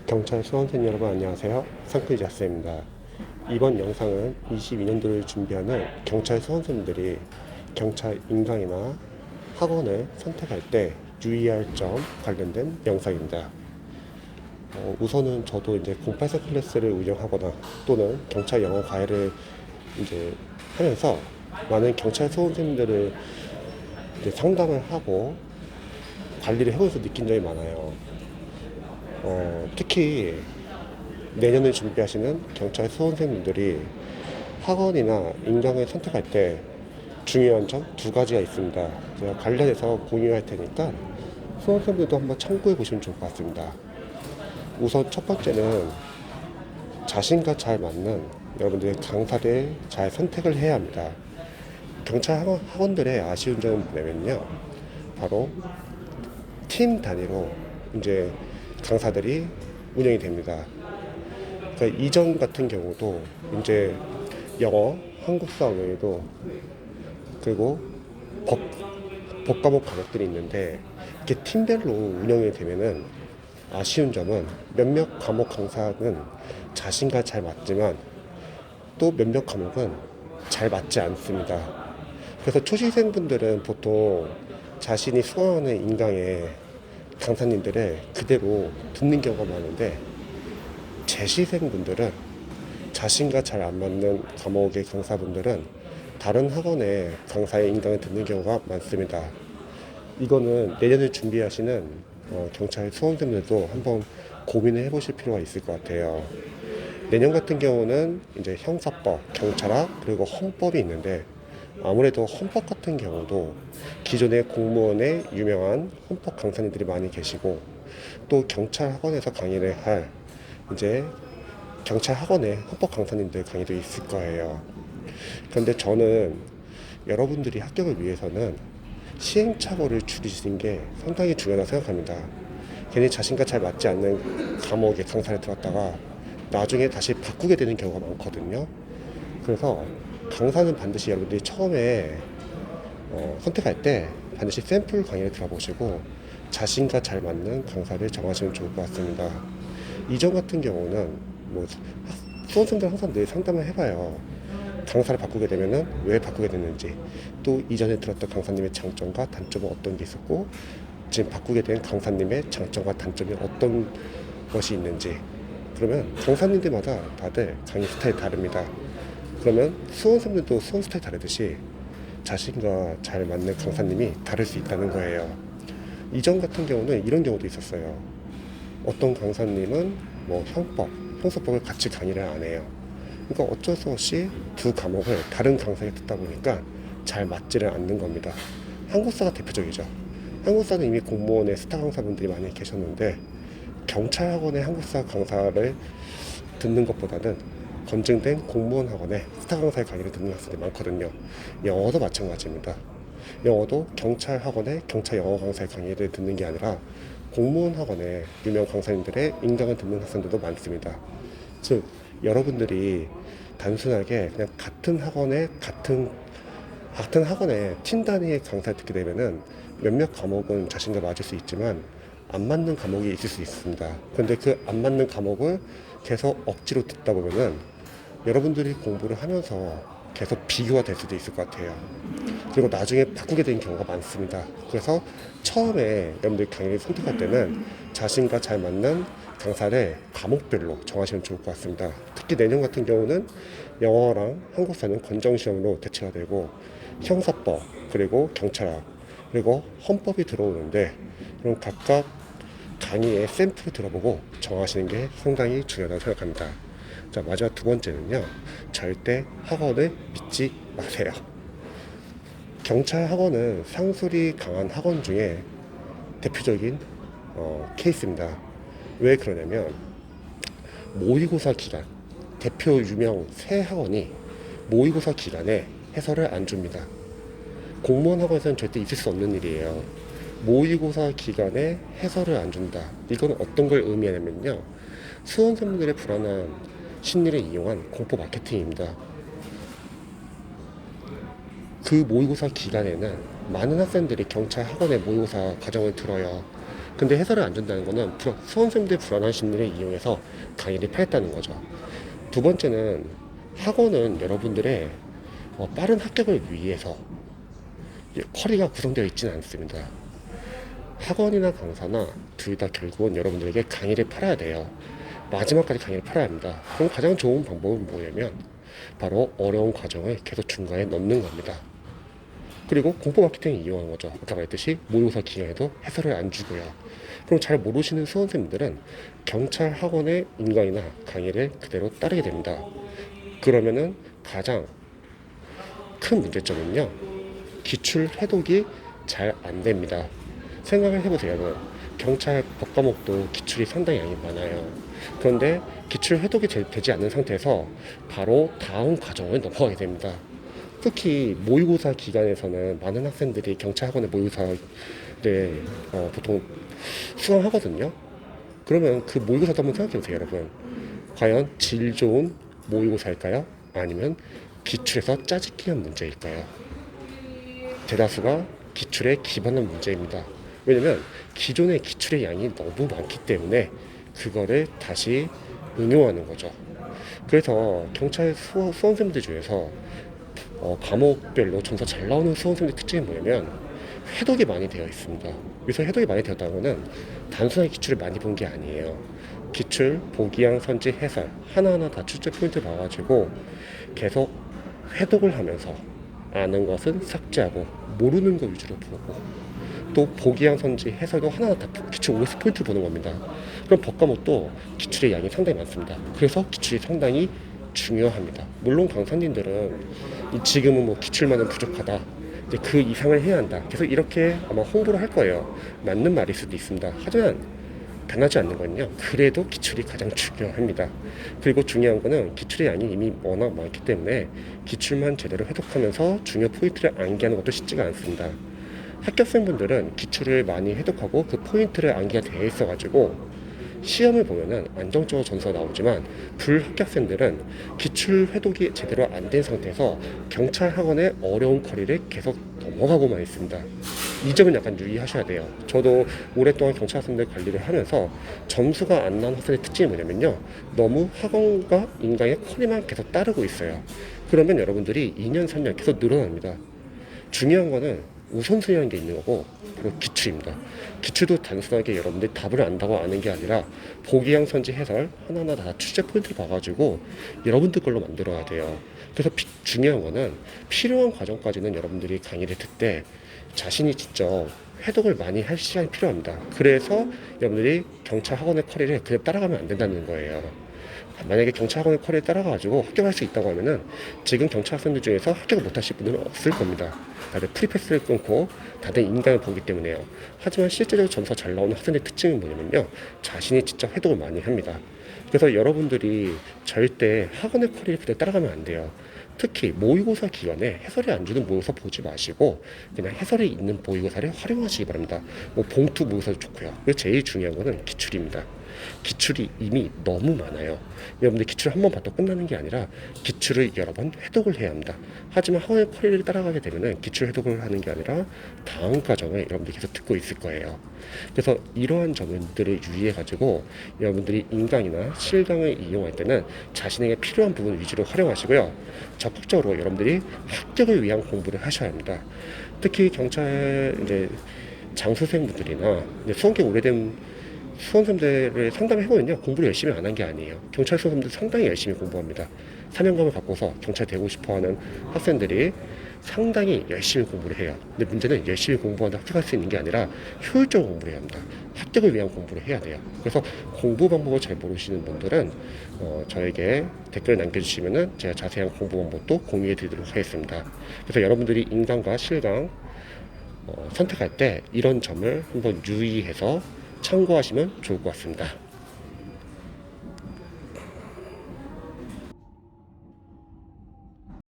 경찰 수험생 여러분 안녕하세요. 상크리자스입니다. 이번 영상은 22년도를 준비하는 경찰 수험생들이 경찰 인강이나 학원을 선택할 때 유의할 점 관련된 영상입니다. 우선은 저도 이제 084 클래스를 운영하거나 또는 경찰 영어 과외를 이제 하면서 많은 경찰 수험생들을 이제 상담을 하고 관리를 해보면서 느낀 점이 많아요. 특히 내년을 준비하시는 경찰 수험생분들이 학원이나 인강을 선택할 때 중요한 점 두 가지가 있습니다. 제가 관련해서 공유할 테니까 수험생들도 한번 참고해 보시면 좋을 것 같습니다. 우선 첫 번째는 자신과 잘 맞는 여러분들의 강사를 잘 선택을 해야 합니다. 경찰 학원들의 아쉬운 점은 뭐냐면요. 바로 팀 단위로 이제 강사들이 운영이 됩니다. 그러니까 이전 같은 경우도 이제 영어, 한국사 외에도 그리고 법, 법과목 과목들이 있는데 이렇게 팀별로 운영이 되면은 아쉬운 점은 몇몇 과목 강사는 자신과 잘 맞지만 또 몇몇 과목은 잘 맞지 않습니다. 그래서 초시생분들은 보통 자신이 수강하는 인강의 강사님들을 그대로 듣는 경우가 많은데 재시생분들은 자신과 잘 안 맞는 과목의 강사분들은 다른 학원의 강사의 인강을 듣는 경우가 많습니다. 이거는 내년을 준비하시는 경찰 수험생들도 한번 고민을 해보실 필요가 있을 것 같아요. 내년 같은 경우는 이제 형사법, 경찰학 그리고 헌법이 있는데 아무래도 헌법 같은 경우도 기존의 공무원의 유명한 헌법 강사님들이 많이 계시고 또 경찰 학원에서 강의를 할 이제 경찰 학원의 헌법 강사님들 강의도 있을 거예요. 그런데 저는 여러분들이 합격을 위해서는 시행착오를 줄이시는 게 상당히 중요하다고 생각합니다. 괜히 자신과 잘 맞지 않는 과목의 강사를 들었다가 나중에 다시 바꾸게 되는 경우가 많거든요. 그래서 강사는 반드시 여러분들이 처음에 선택할 때 반드시 샘플 강의를 들어보시고 자신과 잘 맞는 강사를 정하시면 좋을 것 같습니다. 이전 같은 경우는 뭐 수험생들 항상 늘 상담을 해봐요. 강사를 바꾸게 되면은 왜 바꾸게 됐는지, 또 이전에 들었던 강사님의 장점과 단점은 어떤 게 있었고 지금 바꾸게 된 강사님의 장점과 단점이 어떤 것이 있는지. 그러면 강사님들마다 다들 강의 스타일이 다릅니다. 그러면 수험생들도 수험 스타일이 다르듯이 자신과 잘 맞는 강사님이 다를 수 있다는 거예요. 이전 같은 경우는 이런 경우도 있었어요. 어떤 강사님은 뭐 형사법을 같이 강의를 안 해요. 그러니까 어쩔 수 없이 두 과목을 다른 강사에게 듣다 보니까 잘 맞지를 않는 겁니다. 한국사가 대표적이죠. 한국사는 이미 공무원의 스타 강사분들이 많이 계셨는데 경찰학원의 한국사 강사를 듣는 것보다는 검증된 공무원 학원의 스타 강사의 강의를 듣는 학생들이 많거든요. 영어도 마찬가지입니다. 영어도 경찰 학원의 경찰 영어 강사의 강의를 듣는 게 아니라 공무원 학원의 유명 강사님들의 인강을 듣는 학생들도 많습니다. 즉 여러분들이 단순하게 그냥 같은 학원의 팀 단위의 강사를 듣게 되면은 몇몇 과목은 자신과 맞을 수 있지만 안 맞는 과목이 있을 수 있습니다. 그런데 그 안 맞는 과목을 계속 억지로 듣다 보면은 여러분들이 공부를 하면서 계속 비교가 될 수도 있을 것 같아요. 그리고 나중에 바꾸게 되는 경우가 많습니다. 그래서 처음에 여러분들 강의를 선택할 때는 자신과 잘 맞는 강사를 과목별로 정하시면 좋을 것 같습니다. 특히 내년 같은 경우는 영어랑 한국사는 권정시험으로 대체가 되고 형사법 그리고 경찰학 그리고 헌법이 들어오는데 그럼 각각 강의의 샘플을 들어보고 정하시는 게 상당히 중요하다고 생각합니다. 자, 마지막 두 번째는요. 절대 학원을 믿지 마세요. 경찰 학원은 상술이 강한 학원 중에 대표적인 케이스입니다. 왜 그러냐면 모의고사 기간, 대표 유명 새 학원이 모의고사 기간에 해설을 안 줍니다. 공무원 학원에서는 절대 있을 수 없는 일이에요. 모의고사 기간에 해설을 안 준다. 이건 어떤 걸 의미하냐면요. 수험생들의 불안한 심리를 이용한 공포 마케팅입니다. 그 모의고사 기간에는 많은 학생들이 경찰 학원의 모의고사 과정을 들어요. 근데 해설을 안 준다는 거는 수험생들의 불안한 심리를 이용해서 강의를 파했다는 거죠. 두 번째는 학원은 여러분들의 빠른 합격을 위해서 커리가 구성되어 있지는 않습니다. 학원이나 강사나 둘 다 결국은 여러분들에게 강의를 팔아야 돼요. 마지막까지 강의를 팔아야 합니다. 그럼 가장 좋은 방법은 뭐냐면 바로 어려운 과정을 계속 중간에 넣는 겁니다. 그리고 공포 마케팅을 이용한 거죠. 아까 말했듯이 모의고사 기간에도 해설을 안 주고요. 그럼 잘 모르시는 수험생들은 경찰 학원의 인강이나 강의를 그대로 따르게 됩니다. 그러면은 가장 큰 문제점은요, 기출 해독이 잘 안 됩니다. 생각을 해보세요, 여러분. 경찰 법과목도 기출이 상당히 양이 많아요. 그런데 기출 해독이 되지 않는 상태에서 바로 다음 과정을 넘어가게 됩니다. 특히 모의고사 기간에서는 많은 학생들이 경찰학원의 모의고사를 보통 수강하거든요. 그러면 그 모의고사도 한번 생각해보세요, 여러분. 과연 질 좋은 모의고사일까요? 아니면 기출에서 짜집기 한 문제일까요? 대다수가 기출에 기반한 문제입니다. 왜냐면 기존의 기출의 양이 너무 많기 때문에 그거를 다시 응용하는 거죠. 그래서 경찰 수험생들 중에서 과목별로 점수가 잘 나오는 수험생들 특징이 뭐냐면 해독이 많이 되어 있습니다. 여기서 해독이 많이 되었다는 것은 단순하게 기출을 많이 본 게 아니에요. 기출, 보기양, 선지, 해설 하나하나 다 출제 포인트를 봐가지고 계속 해독을 하면서 아는 것은 삭제하고 모르는 것 위주로 보고 또 보기양, 선지, 해설도 하나하나 다 기출 OS 포인트를 보는 겁니다. 그럼 법과목도 기출의 양이 상당히 많습니다. 그래서 기출이 상당히 중요합니다. 물론 강사님들은 지금은 뭐 기출만은 부족하다, 이제 그 이상을 해야 한다, 계속 이렇게 아마 홍보를 할 거예요. 맞는 말일 수도 있습니다. 하지만 변하지 않는 건요, 그래도 기출이 가장 중요합니다. 그리고 중요한 거는 기출의 양이 이미 워낙 많기 때문에 기출만 제대로 해독하면서 중요 포인트를 암기하는 것도 쉽지가 않습니다. 합격생분들은 기출을 많이 해독하고 그 포인트를 암기가 되어 있어가지고 시험을 보면은 안정적으로 점수가 나오지만 불합격생들은 기출 해독이 제대로 안 된 상태에서 경찰 학원의 어려운 커리를 계속 넘어가고만 있습니다. 이 점은 약간 유의하셔야 돼요. 저도 오랫동안 경찰 학생들 관리를 하면서 점수가 안 나온 학생의 특징이 뭐냐면요, 너무 학원과 인강의 커리만 계속 따르고 있어요. 그러면 여러분들이 2년, 3년 계속 늘어납니다. 중요한 거는 우선순위라는 게 있는 거고 바로 기출입니다. 기출도 단순하게 여러분들이 답을 안다고 아는 게 아니라 보기양, 선지, 해설 하나하나 다 출제 포인트를 봐가지고 여러분들 걸로 만들어야 돼요. 그래서 중요한 거는 필요한 과정까지는 여러분들이 강의를 듣을 때 자신이 직접 해독을 많이 할 시간이 필요합니다. 그래서 여러분들이 경찰 학원의 커리를 그냥 따라가면 안 된다는 거예요. 만약에 경찰 학원의 커리를 따라가가지고 합격할 수 있다고 하면은 지금 경찰 학생들 중에서 합격을 못하실 분들은 없을 겁니다. 다들 프리패스를 끊고 다들 인강을 보기 때문에요. 하지만 실제적으로 점수가 잘 나오는 학생의 특징은 뭐냐면요, 자신이 직접 해독을 많이 합니다. 그래서 여러분들이 절대 학원의 커리를 그대로 따라가면 안 돼요. 특히 모의고사 기간에 해설이 안 주는 모의고사 보지 마시고 그냥 해설이 있는 모의고사를 활용하시기 바랍니다. 뭐 봉투 모의고사도 좋고요. 그리고 제일 중요한 거는 기출입니다. 기출이 이미 너무 많아요. 여러분들 기출 한 번 봐도 끝나는 게 아니라 기출을 여러 번 해독을 해야 합니다. 하지만 학원의 커리를 따라가게 되면은 기출 해독을 하는 게 아니라 다음 과정을 여러분들이 계속 듣고 있을 거예요. 그래서 이러한 점들을 유의해 가지고 여러분들이 인강이나 실강을 이용할 때는 자신에게 필요한 부분 위주로 활용하시고요, 적극적으로 여러분들이 합격을 위한 공부를 하셔야 합니다. 특히 경찰 이제 장수생분들이나 수험기 오래된 수험생들을 상담해보면요, 공부를 열심히 안 한 게 아니에요. 경찰 수험생들 상당히 열심히 공부합니다. 사명감을 갖고서 경찰 되고 싶어하는 학생들이 상당히 열심히 공부를 해요. 근데 문제는 열심히 공부한다 합격할 수 있는 게 아니라 효율적으로 공부를 해야 합니다. 합격을 위한 공부를 해야 돼요. 그래서 공부 방법을 잘 모르시는 분들은 저에게 댓글 남겨주시면은 제가 자세한 공부 방법도 공유해 드리도록 하겠습니다. 그래서 여러분들이 인강과 실강 선택할 때 이런 점을 한번 유의해서 참고하시면 좋을 것 같습니다.